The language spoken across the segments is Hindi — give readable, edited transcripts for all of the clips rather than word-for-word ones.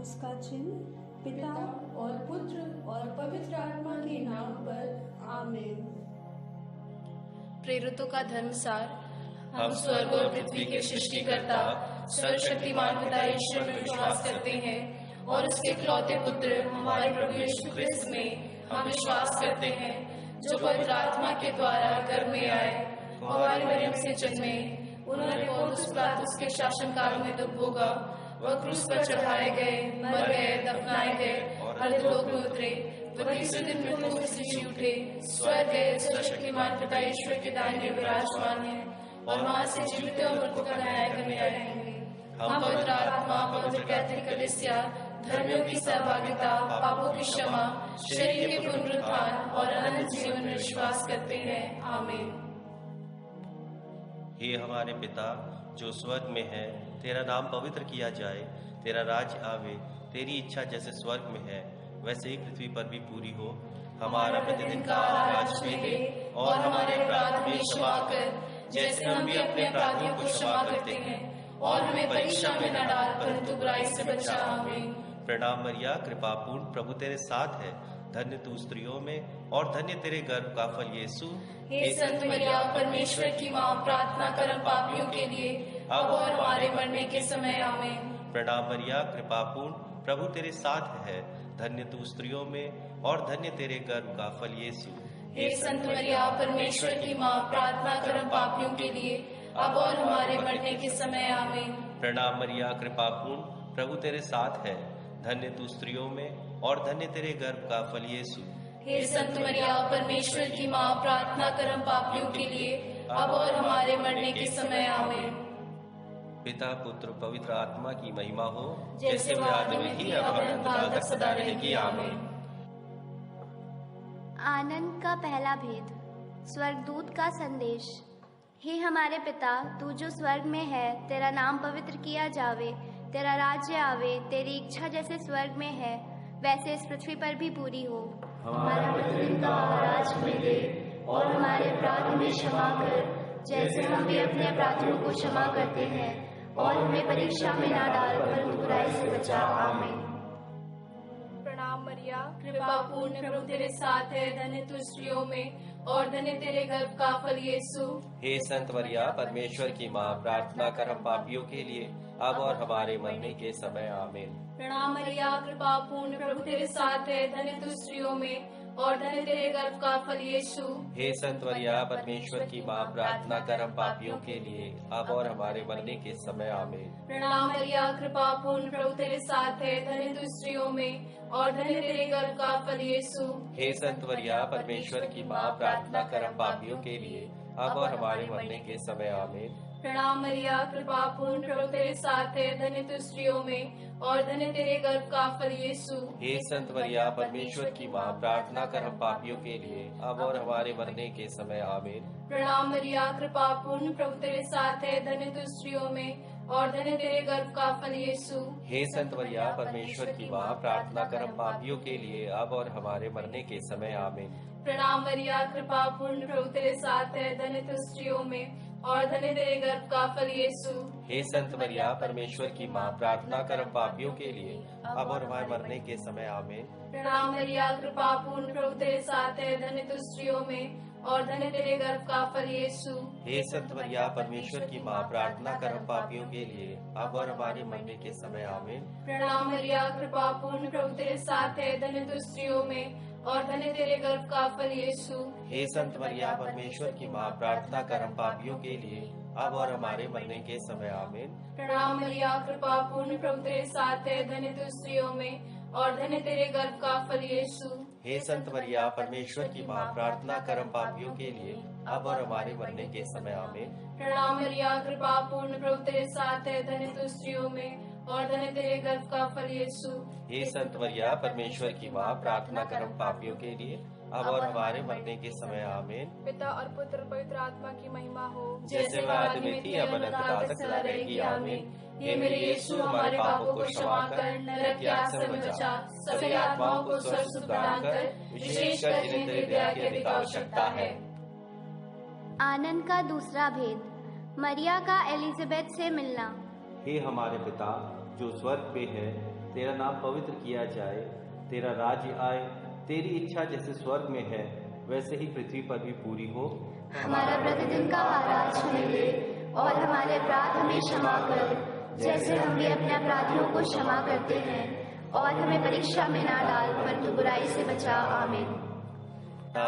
उसका चिन्ह पिता और पुत्र और पवित्र आत्मा के नाम पर आमीन। प्रेरितों का धर्मसार। हम स्वर्ग और पृथ्वी के सृष्टिकर्ता सर्वशक्तिमान पिता ईश्वर में विश्वास करते हैं और उसके इकलौते पुत्र हमारे प्रभु यीशु ख्रिस्त में हम विश्वास करते हैं, जो पवित्र आत्मा के द्वारा गर्भ में आए, हमारी मरियम से जन्मे, उन्होंने पौलुस पिलातुस के शासनकाल में दुख भोगा, वह क्रूस पर चढ़ाए गए, मर गए, दफनाए गए और अधोलोक में उतरे, वह तीसरे दिन मृतकों से जी उठे, स्वर्ग गए, सर्वशक्तिमान पिता ईश्वर के दाहिने विराजमान है और वहां से जीवित और मृतकों का न्याय करने आएंगे। हम पवित्र आत्मा, पवित्र कैथोलिक कलीसिया, धर्मियों की सहभागिता, पापों की क्षमा, शरीर के पुनरुत्थान और अनंत जीवन में विश्वास करते हैं। आमीन। हे हमारे पिता जो स्वर्ग में है, तेरा नाम पवित्र किया जाए, तेरा राज्य आवे, तेरी इच्छा जैसे स्वर्ग में है वैसे ही पृथ्वी पर भी पूरी हो। हमारा प्रतिदिन का आज हमें दे और हमारे अपराध में क्षमा कर, जैसे हम भी अपने अपराधियों को क्षमा करते हैं, और हमें परीक्षा में न डाल परंतु बुराई से बचा। आमीन। प्रणाम मरिया, कृपा पूर्ण, प्रभु तेरे साथ है, धन्य तू स्त्रियों में और धन्य तेरे गर्भ का फल यीशु। हे संत मरिया, परमेश्वर की माँ, प्रार्थना कर हम पापियों के लिए अब और हमारे मरने के समय। आमीन। प्रणाम मरिया, कृपा पूर्ण, प्रभु तेरे साथ है, धन्य तू स्त्रियों में और धन्य तेरे गर्भ का फल यीशु। हे संत मरिया, परमेश्वर की माँ, प्रार्थना कर हम पापियों के लिए अब और हमारे मरने के समय। आमीन। प्रणाम मरिया, कृपा पूर्ण, प्रभु तेरे साथ है, धन्य तू स्त्रियों में और धन्य तेरे गर्भ का फल यीशु। हे संत मरिया, परमेश्वर की माँ, प्रार्थना कर हम पापियों के लिए अब और हमारे मरने के समय। आमीन। पिता पुत्र पवित्र आत्मा की महिमा हो, जैसे वह आदि में थी, अब अनंत काल तक सदा रहेगी। आमीन। आनंद का पहला भेद। स्वर्गदूत का संदेश। हे हमारे पिता, तू जो स्वर्ग में है, तेरा नाम पवित्र किया जावे, तेरा राज्य आवे, तेरी इच्छा जैसे स्वर्ग में है वैसे इस पृथ्वी पर भी पूरी हो। हमारा प्रतिदिन का आज हमें दे और हमारे अपराध में क्षमा कर, जैसे हम भी अपने अपराधियों को क्षमा करते हैं, और हमें परीक्षा में न डाल परंतु बुराई से बचा। आमीन। प्रणाम मरिया, कृपा पूर्ण, प्रभु तेरे साथ है, धन्य तू स्त्रियों में और धन्य तेरे गर्भ का फल यीशु। हे संत मरिया, परमेश्वर की माँ, प्रार्थना कर हम पापियों के लिए अब और हमारे मरने के समय। आमीन। प्रणाम मरिया, कृपा पूर्ण, प्रभु तेरे साथ है, धन्य तू स्त्रियों में और धन्य तेरे गर्भ का फल यीशु। हे संत मरिया, परमेश्वर की माँ, प्रार्थना कर हम पापियों के लिए अब और हमारे मरने के समय। आमीन। प्रणाम मरिया, कृपा पूर्ण, प्रभु तेरे साथ है, धन्य तू स्त्रियों में और धन्य तेरे गर्भ का फल यीशु। हे संत मरिया, परमेश्वर की माँ, प्रार्थना कर हम पापियों के लिए अब और हमारे मरने के समय। आमीन। प्रणाम मरिया, कृपा पूर्ण, प्रभु तेरे साथ है, धन्य तू स्त्रियों में और धन्य तेरे गर्भ का फल यीशु। हे संत मरिया, परमेश्वर की माँ, प्रार्थना कर हम पापियों के लिए अब और हमारे मरने के समय। आमीन। प्रणाम मरिया, कृपा पूर्ण, प्रभु तेरे साथ है, धन्य तू स्त्रियों में और धन्य तेरे गर्भ का फल यीशु। हे संत मरिया, परमेश्वर की माँ, प्रार्थना कर हम पापियों के लिए अब और हमारे मरने के समय। आमीन। प्रणाम मरिया, कृपा पूर्ण, प्रभु तेरे साथ है, धन्य तू स्त्रियों में और धन्य तेरे गर्भ का फल यीशु। हे संत मरिया, परमेश्वर की माँ, प्रार्थना कर हम पापियों के लिए अब और हमारे मरने के समय। आमीन। प्रणाम मरिया, कृपा पूर्ण, प्रभु तेरे साथ है, धन्य तू स्त्रियों में और धन्य तेरे गर्भ का फल यीशु। हे संत मरिया, परमेश्वर की माँ, प्रार्थना कर हम पापियों के लिए अब और हमारे मरने के समय। आमीन। प्रणाम मरिया, कृपा पूर्ण, प्रभु तेरे साथ है, धन्य तू स्त्रियों में और धन्य तेरे गर्भ का फल यीशु। हे संत मरिया, परमेश्वर की माँ, प्रार्थना कर हम पापियों के लिए अब और हमारे मरने के समय। आमीन। प्रणाम मरिया, कृपा पूर्ण, प्रभु तेरे साथ है, धन्य तू स्त्रियों में और धन्य तेरे गर्भ का फल यीशु। हे संत मरिया, परमेश्वर की माँ, प्रार्थना कर हम पापियों के लिए अब और हमारे मरने के समय। आमीन। प्रणाम मरिया, कृपा पूर्ण, प्रभु तेरे साथ है, धन्य तू स्त्रियों में और धन्य तेरे गर्भ का फल यीशु। हे संत मरिया, परमेश्वर की माँ, प्रार्थना कर हम पापियों के लिए अब और हमारे मरने के समय। आमीन। पिता और पुत्र पवित्र आत्मा की महिमा हो, जैसे वह आदि में थी, अब अनंत काल तक सदा रहेगी। आमीन। हे मेरे यीशु, हमारे पापों को क्षमा कर, नरक की आग से बचा, सभी आत्माओं को स्वर्ग सुख प्रदान कर, विशेषकर जिन्हें तेरी दया की अधिक आवश्यकता है। आनंद का दूसरा भेद। मरिया का एलिजाबेथ से मिलना। हे हमारे पिता जो स्वर्ग पे है, तेरा नाम पवित्र किया जाए, तेरा राज्य आए, तेरी इच्छा जैसे स्वर्ग में है वैसे ही पृथ्वी पर भी पूरी हो। हमारा प्रतिदिन का आहार आज हमें दे, और हमारे अपराध हमें क्षमा कर, जैसे हम भी अपने अपराधियों को क्षमा करते हैं, और हमें परीक्षा में ना डाल, परंतु बुराई से बचा। आमीन।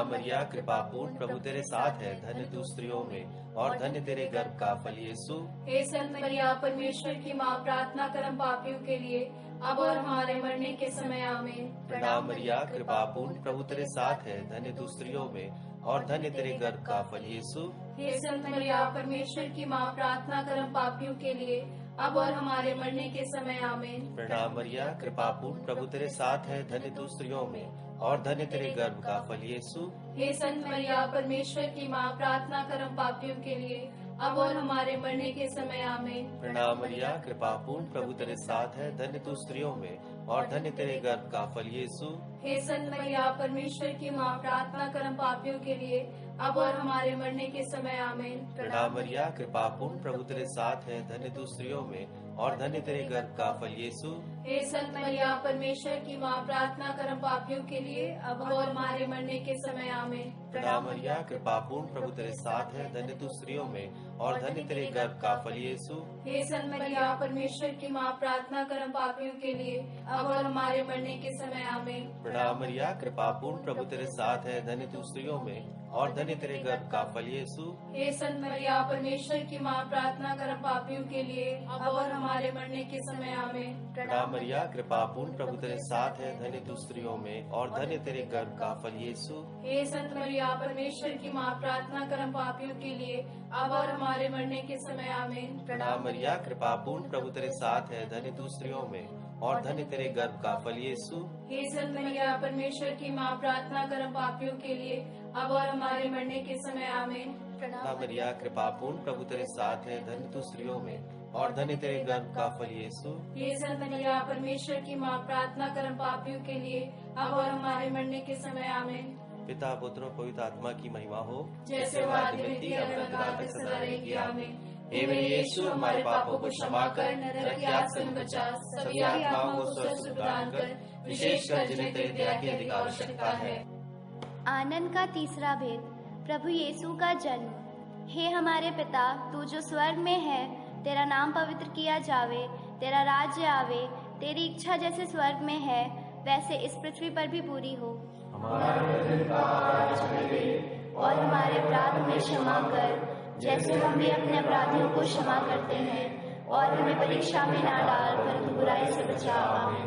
मरिया कृपा पूर्ण, प्रभु तेरे साथ है, धन्य तू स्त्रियों में और धन्य तेरे गर्भ का फल यीशु। हे संत मरिया परमेश्वर की माँ, प्रार्थना कर हम पापियों के लिए, अब और हमारे मरने के समय। आमीन। प्रणाम मरिया कृपा पूर्ण, प्रभु तेरे साथ है, धन्य तू स्त्रियों में और धन्य तेरे गर्भ का फल यीशु। हे संत मरिया परमेश्वर की माँ, प्रार्थना कर हम पापियों के लिए, अब और हमारे मरने के समय। आमीन। प्रणाम मरिया कृपा पूर्ण, प्रभु तेरे साथ है, धन्य तू स्त्रियों में और धन्य तेरे गर्भ का फल यीशु। हे संत मरिया परमेश्वर की माँ, प्रार्थना कर हम पापियों के लिए, अब और हमारे मरने के समय। आमीन। प्रणाम मरिया कृपा पूर्ण, प्रभु तेरे साथ है, धन्य तू स्त्रियों में और धन्य तेरे गर्भ का फल यीशु। हे संत मरिया परमेश्वर की माँ, प्रार्थना कर हम पापियों के लिए, अब और हमारे मरने के समय। आमीन। प्रणाम मरिया कृपा पूर्ण, प्रभु तेरे साथ है, धन्य तू स्त्रियों में और धन्य तेरे गर्भ का फल यीशु। हे संत मरिया परमेश्वर की माँ, प्रार्थना कर हम पापियों के लिए, अब और हमारे मरने के समय। आमीन। प्रणाम मरिया कृपा पूर्ण, प्रभु तेरे साथ है, धन्य तू स्त्रियों में और धन्य तेरे गर्भ का फल यीशु। हे संत मरिया परमेश्वर की माँ, प्रार्थना कर हम पापियों के लिए, अब और हमारे मरने के समय। आमीन। प्रणाम मरिया कृपा पूर्ण, प्रभु तेरे साथ है, धन्य तू स्त्रियों में और धन्य तेरे गर्भ का फल यीशु। हे संत मरिया परमेश्वर की माँ, प्रार्थना कर हम पापियों के लिए, अब और हमारे मरने के समय। आमीन। प्रणाम मरिया कृपा पूर्ण, प्रभु तेरे साथ है, धन्य तू स्त्रियों में और धन्य तेरे गर्भ का फल यीशु। हे संत मरिया परमेश्वर की माँ, प्रार्थना कर हम पापियों के लिए, अब और हमारे मरने के समय। आमीन। प्रणाम मरिया कृपा पूर्ण, प्रभु तेरे साथ है, धन्य तू स्त्रियों में और धन्य तेरे गर्भ का फल यीशु। हे संत मरिया परमेश्वर की माँ, प्रार्थना कर हम पापियों के लिए, अब और हमारे मरने के समय। आमीन। प्रणाम मरिया कृपा पूर्ण, प्रभु तेरे साथ है, धन्य तू स्त्रियों में और धन्य तेरे गर्भ का फल यीशु। हे संत मरिया परमेश्वर की माँ, प्रार्थना कर हम पापियों के लिए, अब और हमारे मरने के समय। आमीन। पिता पुत्र और पवित्र आत्मा की महिमा हो, जैसे वो आदि में थी, अब सदा तक सदा रहेगी। आमीन। हे मेरे यीशु, हमारे पापों को क्षमा कर, नरक की आग से हमें बचा, सभी आत्माओं को स्वस्थ प्रदान कर, विशेषकर जिन्हें तेरी दया की अधिक आवश्यकता है। आनंद का तीसरा भेद, प्रभु यीशु का जन्म। हे हमारे पिता, तू जो स्वर्ग में है, तेरा नाम पवित्र किया जावे, तेरा राज्य आवे, तेरी इच्छा जैसे स्वर्ग में है वैसे इस पृथ्वी पर भी पूरी हो। हमारा प्रतिदिन का आहार आज हमें दे, और हमारे अपराध हमें क्षमा कर, जैसे हम भी अपने अपराधियों को क्षमा करते हैं, और हमें परीक्षा में ना डाल, परंतु बुराई से बचा। आमीन।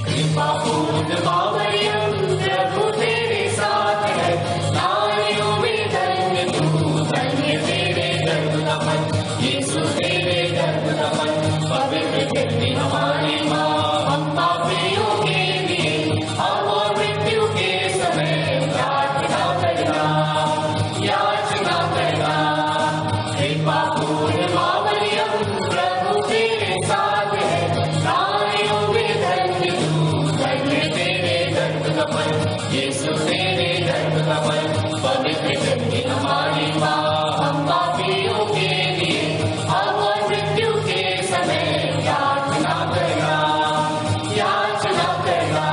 कृपा पूर्ण माँ मरियम, प्रभु तेरे साथ है, नारियों में धन्य तू, धन्य तेरे गर्भ का फल यीशु, तेरे गर्भ का फल। पवित्र धरती हमारी माँ, हम पापियों के लिए अब और मृत्यु के समय प्रार्थना करना, याचना करना। कृपा पूर्ण माँ मरियम, प्रभु तेरे साथ है, नारियों में धन्य तू, धन्य तेरे गर्भ का फल यीशु, तेरे गर्भ का फल। पवित्र धरती हमारी माँ, हम पापियों के लिए अब और मृत्यु के समय याचना करना, याचना करना।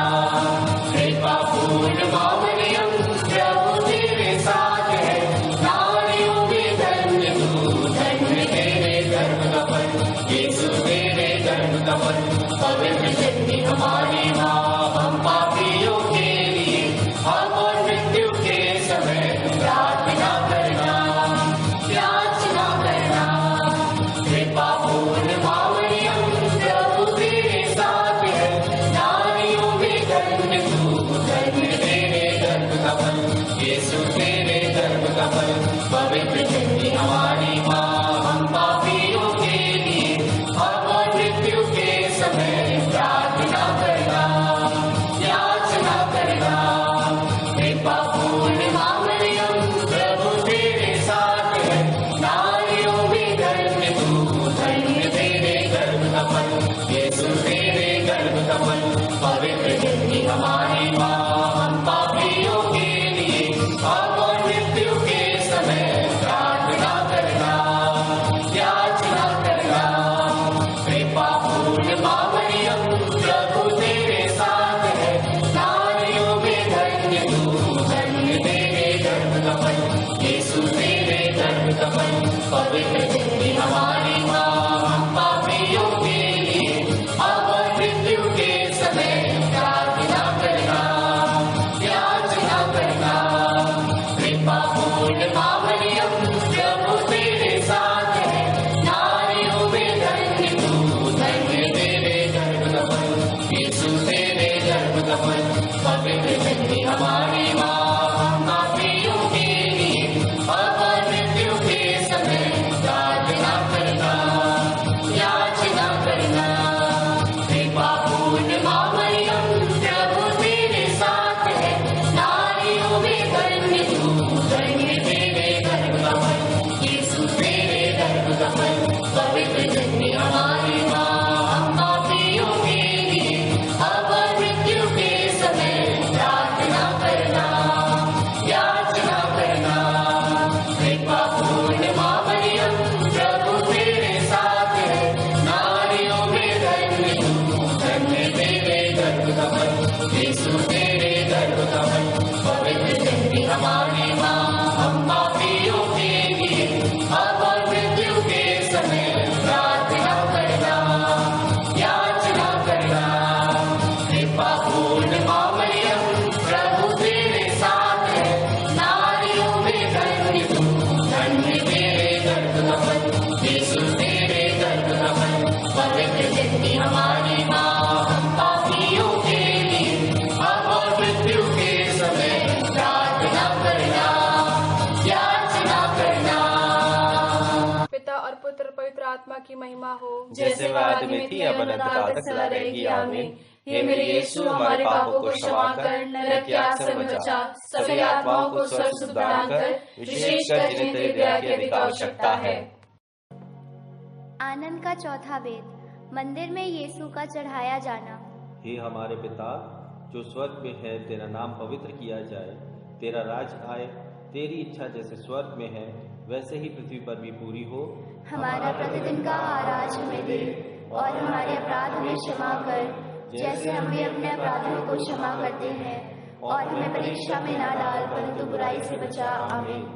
कृपा पूर्ण माँ मरियम, प्रभु तेरे साथ है, नारियों में धन्य तू, धन्य तेरे गर्भ का फल यीशु, तेरे गर्भ का फल। पवित्र धरती हमारी माँ, हम पापियों के लिए अब और मृत्यु के समय प्रार्थना करना, याचना करना। कृपा पूर्ण माँ मरियम, प्रभु तेरे साथ है, नारियों में धन्य तू, धन्य तेरे गर्भ का फल यीशु, तेरे गर्भ का फल। पवित्र धरती हमारी माँ, हम पापियों के लिए अब और मृत्यु के समय प्रार्थना करना, याचना करना। कृपा पूर्ण माँ मरियम, प्रभु तेरे साथ है, नारियों में धन्य तू, धन्य तेरे गर्भ का फल यीशु, तेरे गर्भ का फल। पवित्र धरती हमारी माँ, हम पापियों के लिए अब और मृत्यु के समय प्रार्थना करना, पुत्र पवित्र आत्मा की महिमा हो, जैसे वह आदि में थी अब अनंत काल तक सदा रहेगी। आमीन। हे मेरे यीशु, हमारे पापों को क्षमा कर, नरक की आग से बचा, सभी आत्माओं को स्वर्ग सुख प्रदान कर, विशेषकर जिन्हें तेरी दया की अधिक आवश्यकता है। आनंद का चौथा वेद, मंदिर में यीशु का चढ़ाया जाना। हे हमारे पिता जो स्वर्ग में है, तेरा नाम पवित्र किया जाए, तेरा राज आए, तेरी इच्छा जैसे स्वर्ग में है वैसे ही पृथ्वी पर भी पूरी हो। हमारा प्रतिदिन का आहार हमें दे, और हमारे अपराध हमें क्षमा कर, जैसे हम भी अपने अपराधियों को क्षमा करते हैं, और हमें परीक्षा में ना डाल, परंतु बुराई से बचा। आमीन।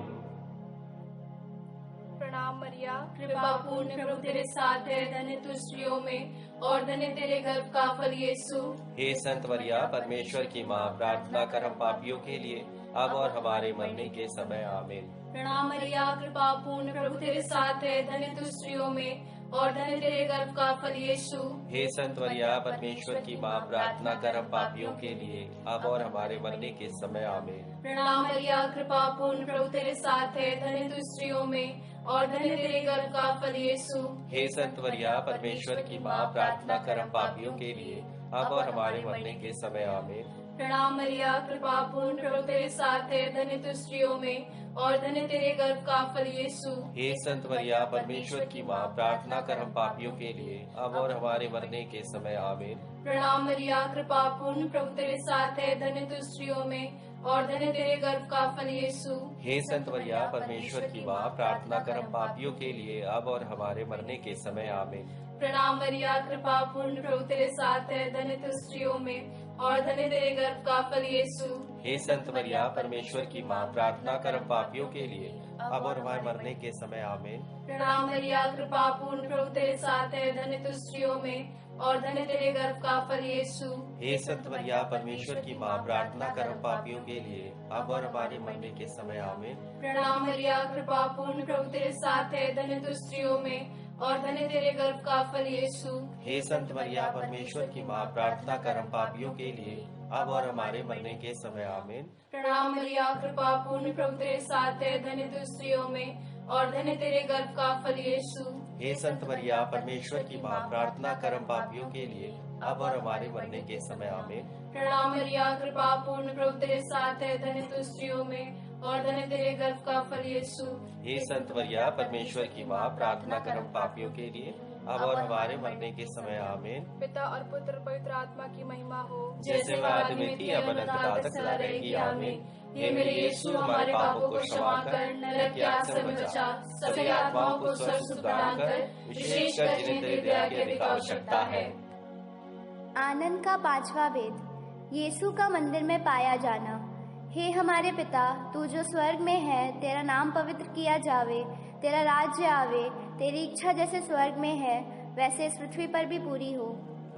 प्रणाम मरिया, कृपा पूर्ण प्रभु तेरे साथ है, धन्य तू स्त्रियों में और धन्य तेरे गर्भ का फल यीशु। हे संत मरिया, परमेश्वर की माँ, प्रार्थना कर हम पापियों के लिए अब और हमारे मरने के समय। आमीन। प्रणाम मरिया, कृपा पूर्ण प्रभु तेरे साथ है, धन्य तू स्त्रियों में और धन्य तेरे गर्भ का फल यीशु। हे संत मरिया, परमेश्वर की माँ, प्रार्थना कर हम पापियों के लिए अब और हमारे मरने के समय। आमीन। प्रणाम मरिया, कृपा पूर्ण प्रभु तेरे साथ है, धन्य तू स्त्रियों में और धन्य तेरे गर्भ का फल यीशु। हे संत मरिया, परमेश्वर की माँ, प्रार्थना कर हम पापियों के लिए अब और हमारे मरने के समय। आमीन। प्रणाम मरिया, कृपा पूर्ण प्रभु तेरे साथ है, धन्य तू स्त्रियों में और धन्य तेरे गर्भ का फल यीशु। हे संत मरिया, परमेश्वर की माँ, प्रार्थना कर हम पापियों के लिए अब और हमारे मरने के समय। आमीन। प्रणाम मरिया, कृपा पूर्ण प्रभु तेरे साथ है, धन्य तू स्त्रियों में और धन्य तेरे गर्भ का फल यीशु। हे संत मरिया, परमेश्वर की माँ, प्रार्थना कर हम पापियों के लिए अब और हमारे मरने के समय। आमीन। प्रणाम मरिया, कृपा पूर्ण प्रभु तेरे साथ है, धन्य तू स्त्रियों में और धन्य तेरे गर्भ का फल यीशु। हे संत मरिया, परमेश्वर की माँ, प्रार्थना कर हम पापियों के लिए अब और हमारे मरने के समय। आमीन। प्रणाम मरिया, कृपा पूर्ण प्रभु तेरे साथ है, धन्य तू स्त्रियों में और धन्य तेरे गर्भ का फल यीशु। हे संत मरिया, परमेश्वर की माँ, प्रार्थना कर हम पापियों के लिए अब और हमारे मरने के समय। आमीन। प्रणाम मरिया, कृपा पूर्ण प्रभु तेरे साथ है, धन्य तू स्त्रियों में और धन्य तेरे गर्भ का फल यीशु। हे संत मरिया, परमेश्वर की माँ, प्रार्थना कर हम पापियों के लिए अब और हमारे मरने के समय। आमीन। प्रणाम मरिया, कृपा पूर्ण प्रभु तेरे साथ है, धन्य तू स्त्रियों में और धन्य तेरे गर्भ का फल यीशु। हे संत मरिया, परमेश्वर की माँ, प्रार्थना कर हम पापियों के लिए अब और हमारे मरने के समय। आमीन। प्रणाम मरिया, कृपा पूर्ण प्रभु तेरे साथ है, धन्य तू स्त्रियों में और धन्य तेरे गर्भ का फल यीशु। हे संत मरिया, परमेश्वर की माँ, प्रार्थना कर हम पापियों के लिए अब और हमारे मरने के समय। आमीन। पिता और पुत्र पवित्र आत्मा की महिमा हो, जैसे वह आदि में थी अब अनंत काल तक सदा रहेगी। आमीन। हे मेरे यीशु, हमारे पापों को क्षमा कर, नरक की आग से बचा, सभी आत्माओं को स्वर्ग सुख प्रदान कर, विशेषकर जिन्हें तेरी दया की अधिक आवश्यकता है। आनंद का पांचवा वेद, यीशु का मंदिर में पाया जाना। हे हमारे पिता, तू जो स्वर्ग में है, तेरा नाम पवित्र किया जावे, तेरा राज्य आवे, तेरी इच्छा जैसे स्वर्ग में है वैसे इस पृथ्वी पर भी पूरी हो।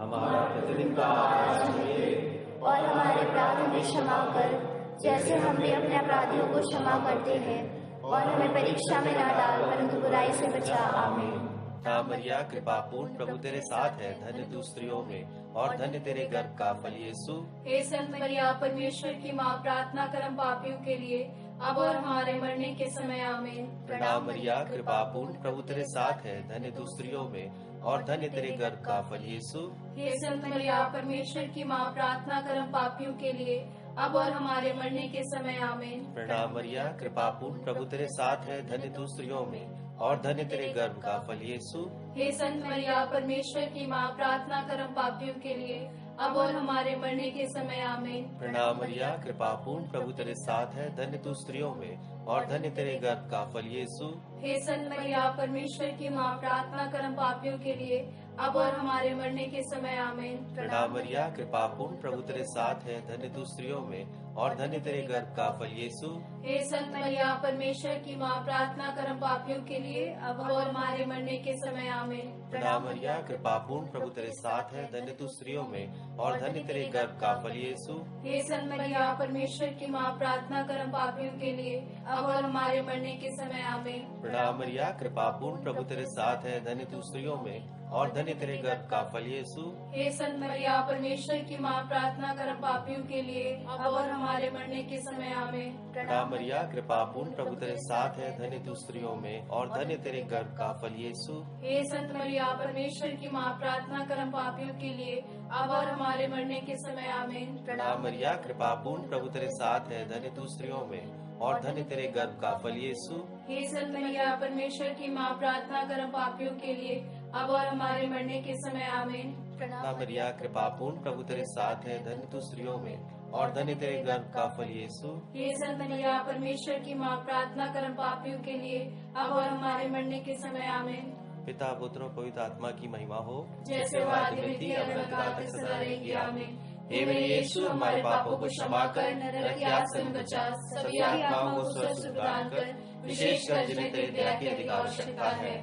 हमारा प्रतिदिन का आहार हमें दे, और हमारे अपराध हमें क्षमा कर, जैसे हम भी अपने अपराधियों को क्षमा करते हैं, और हमें परीक्षा में ना डाल, परंतु बुराई से बचा। आमीन। मरिया, कृपा पूर्ण प्रभु तेरे साथ है, धन्य तू स्त्रियों में और धन्य तेरे गर्भ का फल यीशु। हे संत मरिया, परमेश्वर की माँ, प्रार्थना कर हम पापियों के लिए अब और हमारे मरने के समय। आमीन। प्रणाम मरिया, कृपा पूर्ण प्रभु तेरे साथ है, धन्य तू स्त्रियों में और धन्य तेरे गर्भ का फल यीशु। हे संत मरिया, परमेश्वर की माँ, प्रार्थना कर हम पापियों के लिए अब और हमारे मरने के समय। आमीन। प्रणाम मरिया, कृपा पूर्ण प्रभु तेरे साथ है, धन्य तू स्त्रियों में और धन्य तेरे गर्भ का फल यीशु। हे संत मरिया, परमेश्वर की माँ, प्रार्थना कर हम पापियों के लिए अब और हमारे मरने के समय। आमीन। प्रणाम मरिया, कृपा पूर्ण प्रभु तेरे साथ है, धन्य तू स्त्रियों में और धन्य तेरे गर्भ का फल यीशु। हे संत मरिया, परमेश्वर की माँ, प्रार्थना कर हम पापियों के लिए अब और हमारे मरने के समय। आमीन। प्रणाम मरिया, कृपा पूर्ण प्रभु तेरे साथ है, धन्य तू स्त्रियों में और धन्य तेरे गर्भ का फल यीशु। हे संत मरिया, परमेश्वर की माँ, प्रार्थना कर हम पापियों के लिए अब और हमारे मरने के समय। आमीन। प्रणाम मरिया, कृपा पूर्ण प्रभु तेरे साथ है, धन्य तू स्त्रियों में और धन्य तेरे गर्भ का फल यीशु। हे संत मरिया, परमेश्वर की माँ, प्रार्थना कर हम पापियों के लिए अब और हमारे मरने के समय। आमीन। प्रणाम मरिया, कृपा पूर्ण प्रभु तेरे साथ है, धन्य तू स्त्रियों में और धन्य तेरे गर्भ का फल यीशु। हे संत मरिया, परमेश्वर की माँ, प्रार्थना कर हम पापियों के लिए अब और हमारे मरने के समय आमीन। प्रणाम मरिया, कृपा पूर्ण, प्रभु तेरे साथ है, धन्य तू स्त्रियों में और धन्य तेरे गर्भ का फल यीशु। हे संत मरिया, परमेश्वर की माँ, प्रार्थना कर हम पापियों के लिए अब और हमारे मरने के समय आमीन। प्रणाम मरिया, कृपा पूर्ण, प्रभु तेरे साथ है, धन्य तू स्त्रियों में और धन्य तेरे गर्भ का फल यीशु। हे संत मरिया, परमेश्वर की माँ, प्रार्थना कर हम पापियों के लिए अब और हमारे मरने के समय आमीन। प्रणाम मरिया, कृपा पूर्ण, प्रभु तेरे साथ है, धन्य तू स्त्रियों में और धन्य तेरे गर्भ का फल यीशु। हे संत मरिया, परमेश्वर की माँ, प्रार्थना कर हम पापियों के लिए अब और हमारे मरने के समय आमीन। पिता, पुत्र और पवित्र आत्मा की महिमा हो, जैसे वो आदि में थी, अब और काल तक सदा रहेगी आमीन। हे मेरे यीशु, हमारे पापों को क्षमा कर, नरक की आग से हमें बचा, सभी आत्माओं को स्वस्थ प्रदान कर, विशेषकर जिन्हें तेरी दया की अधिक आवश्यकता है।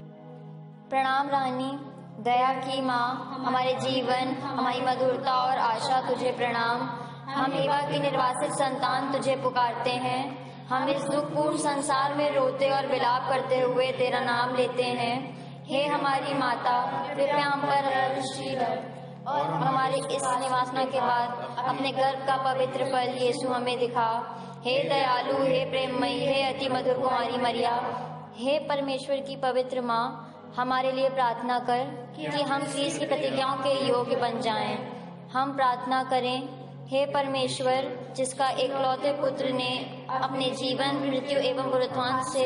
प्रणाम रानी, दया की माँ, हमारे जीवन, हमारी मधुरता और आशा तुझे प्रणाम। हम एवा की निर्वासित संतान तुझे पुकारते हैं। हम इस दुखपूर्ण संसार में रोते और विलाप करते हुए तेरा नाम लेते हैं। हे हमारी माता, कृपया हम पर दृष्टि रख और हमारे इस निवासना के बाद अपने गर्भ का पवित्र फल यीशु हमें दिखा। हे दयालु, हे प्रेममयी, हे अति मधुर कुमारी मरिया, हे परमेश्वर की पवित्र माँ, हमारे लिए प्रार्थना कर कि हम क्रीस्त की प्रतिज्ञाओं के योग्य बन जाएं। हम प्रार्थना करें। हे परमेश्वर, जिसका एकलौते पुत्र ने अपने जीवन, मृत्यु एवं पुनरुत्थान से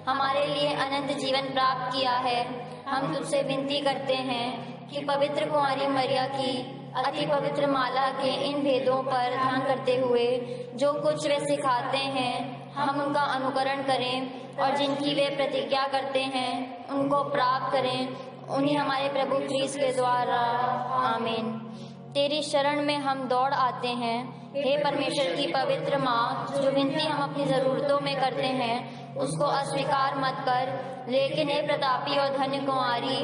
हमारे लिए अनंत जीवन प्राप्त किया है, हम तुझसे विनती करते हैं कि पवित्र कुंवारी मरिया की अति पवित्र माला के इन भेदों पर ध्यान करते हुए जो कुछ वे सिखाते हैं, हम उनका अनुकरण करें और जिनकी वे प्रतिज्ञा करते हैं उनको प्राप्त करें, उन्हीं हमारे प्रभु क्रीस्त के द्वारा आमीन। तेरी शरण में हम दौड़ आते हैं। हे परमेश्वर की पवित्र माँ, जो विनती हम अपनी जरूरतों में करते हैं उसको अस्वीकार मत कर, लेकिन हे प्रतापी और धन्य कुंवारी,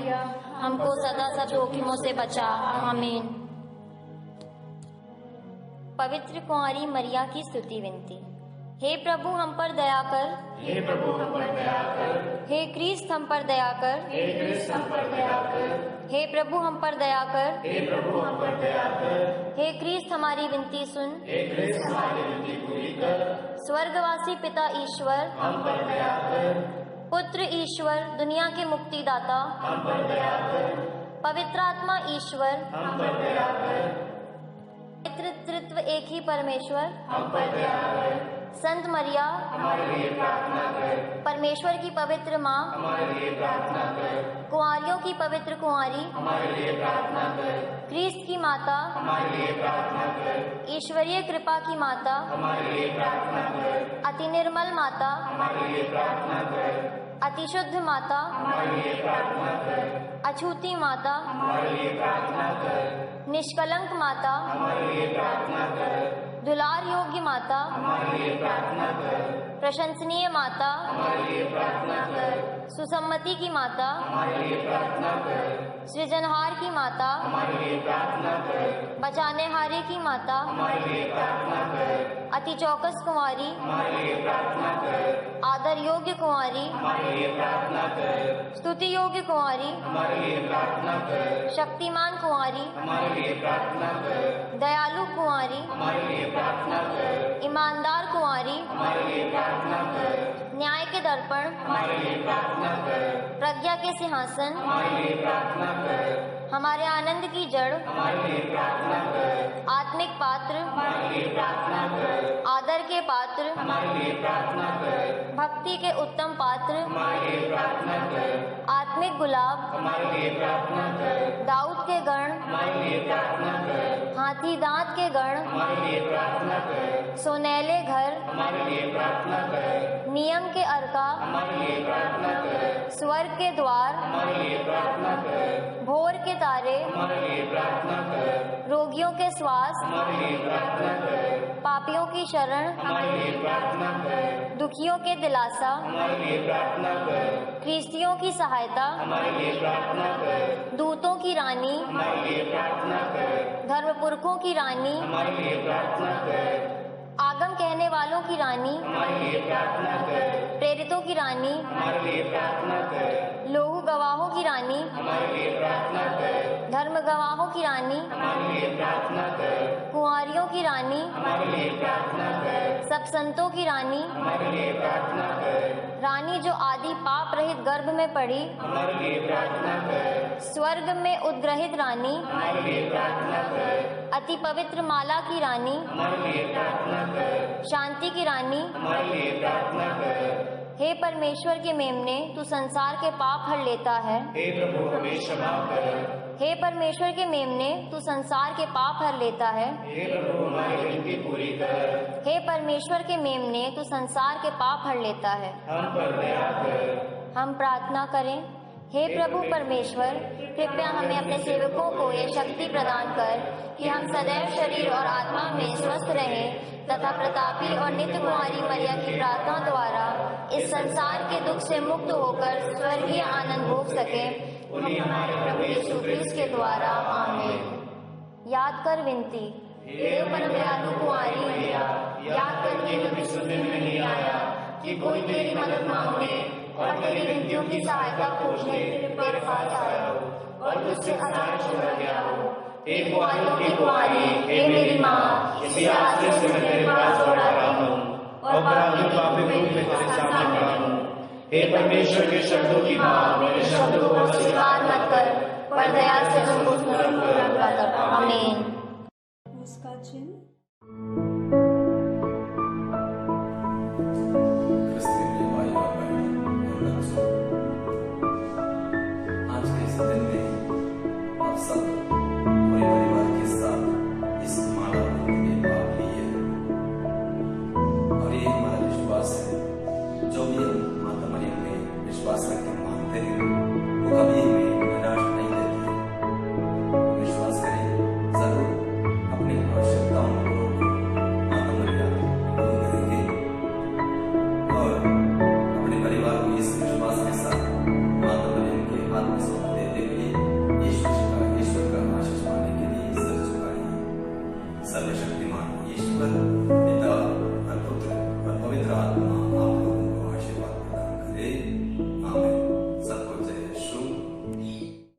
हमको सदा सब जोखिमों से बचा। आमीन। पवित्र कुंवारी मरिया की स्तुति विनती। हे प्रभु हम पर दया कर, हे प्रभु हम पर दया कर, हे क्रीस्त हम पर दया कर, हे क्रिस्त हम पर दया कर, हे प्रभु हम पर दया कर, हे प्रभु हम पर दया कर, हे क्रीस्त हमारी विनती सुन, हे क्रिस्त हमारी विनती पूरी कर, स्वर्गवासी पिता ईश्वर, हम पर दया कर, पुत्र ईश्वर, दुनिया के मुक्तिदाता, हम पर दया कर, पवित्र आत्मा ईश्वर, हम पर दया कर, त्रित्व एक ही परमेश्वर, हम पर दया कर, संत मरिया हमारे लिए प्रार्थना कर, परमेश्वर की पवित्र माँ, हमारे लिए प्रार्थना कर, कुंवारियों की पवित्र कुंवारी, हमारे लिए प्रार्थना कर, क्रीस्त की माता, हमारे लिए प्रार्थना कर, ईश्वरीय कृपा की माता, हमारे लिए प्रार्थना कर, अति निर्मल माता, हमारे लिए प्रार्थना कर, अति शुद्ध माता, हमारे लिए प्रार्थना कर, अछूती माता, हमारे लिए प्रार्थना कर, निष्कलंक माता, हमारे लिए प्रार्थना कर, दुलार योग्य माता, हमारे लिए प्रार्थना कर, प्रशंसनीय माता, हमारे लिए प्रार्थना कर, सुसम्मति की माता, हमारे लिए प्रार्थना कर, सृजनहार की माता, हमारे लिए प्रार्थना कर, बचानेहारे की माता, हमारे लिए प्रार्थना कर, अति चौकस कुंवारी, हमारे लिए प्रार्थना कर, आदर योग्य कुंवारी, हमारे लिए प्रार्थना कर, स्तुति योग्य कुंवारी, हमारे लिए प्रार्थना कर, शक्तिमान कुंवारी, हमारे लिए प्रार्थना कर, दयालु कुंवारी, हमारे लिए प्रार्थना कर, ईमानदार कुंवारी, हमारे लिए प्रार्थना कर, न्याय के दर्पण, हमारे लिए प्रार्थना कर, प्रज्ञा के सिंहासन, हमारे लिए प्रार्थना कर, हमारे आनंद की जड़, हमारे लिए प्रार्थना कर, आत्मिक पात्र, हमारे लिए प्रार्थना कर, आदर के पात्र, हमारे लिए प्रार्थना कर, भक्ति के उत्तम पात्र, हमारे लिए प्रार्थना कर, आत्मिक गुलाब, हमारे लिए प्रार्थना कर, दाऊद के गण, हमारे लिए प्रार्थना कर, हाथी दांत के गण, हमारे लिए प्रार्थना कर, सोनेले घर, हमारे लिए प्रार्थना कर, नियम के अर्का, हमारे लिए प्रार्थना कर, स्वर्ग के द्वार, हमारे लिए प्रार्थना कर, भोर के तारे, हमारे लिए प्रार्थना कर, रोगियों के श्वास, हमारे लिए प्रार्थना कर, पापियों की शरण, हमारे लिए प्रार्थना कर, दुखियों के दिलासा, हमारे लिए प्रार्थना कर, ख्रिस्तियों की सहायता, हमारे लिए प्रार्थना कर, दूतों की रानी, हमारे लिए प्रार्थना कर, धर्मपुरखों की रानी, हमारे लिए प्रार्थना कर, आगम कहने वालों की रानी, हमारे लिए प्रार्थना कर, प्रेरितों की रानी, हमारे लिए प्रार्थना कर, लोहू गवाहों की रानी, हमारे लिए प्रार्थना कर, धर्म गवाहों की रानी हमारे लिए प्रार्थना कर। कुंवारियों की रानी हमारे लिए प्रार्थना कर। सब संतों की रानी हमारे लिए प्रार्थना कर। रानी जो आदि पाप रहित गर्भ में पड़ी हमारे लिए प्रार्थना कर। स्वर्ग में उद्ग्रहित रानी हमारे लिए प्रार्थना कर। अति पवित्र माला की रानी हमारे लिए प्रार्थना कर। शांति की रानी हमारे लिए प्रार्थना कर। हे परमेश्वर के मेमने, तू संसार के पाप हर लेता है। हे प्रभु हमें क्षमा कर। हे परमेश्वर के मेमने, तू संसार के पाप हर लेता है। हे प्रभु हमारी विनती पूरी कर। हे परमेश्वर के मेमने, तू संसार के पाप हर लेता है। हम पर दया कर। हम प्रार्थना करें। हे प्रभु परमेश्वर, कृपया हमें अपने सेवकों को यह शक्ति प्रदान कर कि हम सदैव शरीर और आत्मा में स्वस्थ रहें तथा प्रतापी और नित्य कुमारी मरिया की प्रार्थना द्वारा इस संसार के दुख से मुक्त होकर स्वर्गीय आनंद भोग सकें। उन्हें हमारे प्रभु यीशु क्रिस्त के द्वारा, आमीन। याद कर विनती। हे परम दयालु कुंवारी मैया, याद कर कि कभी सुनने में नहीं आया कि कोई तेरी मदद मांगने और तेरी विनतियों की सहायता खोजने तेरे पास आया हो और तुझसे अनाथ छोड़ा गया हो। हे कुंवारियों की कुंवारी, हे मेरी माँ, इसी आश्रय से मैं तेरे पास दौड़ा रहा हूँ और पापी पापी रूप में तेरे सामने खड़ा हूँ। हे परमेश्वर के शब्दों की माँ, मेरे शब्दों को स्वीकार मत कर, पर दया से उनको स्मरण पूरा कर। आमीन। उसका चिन्ह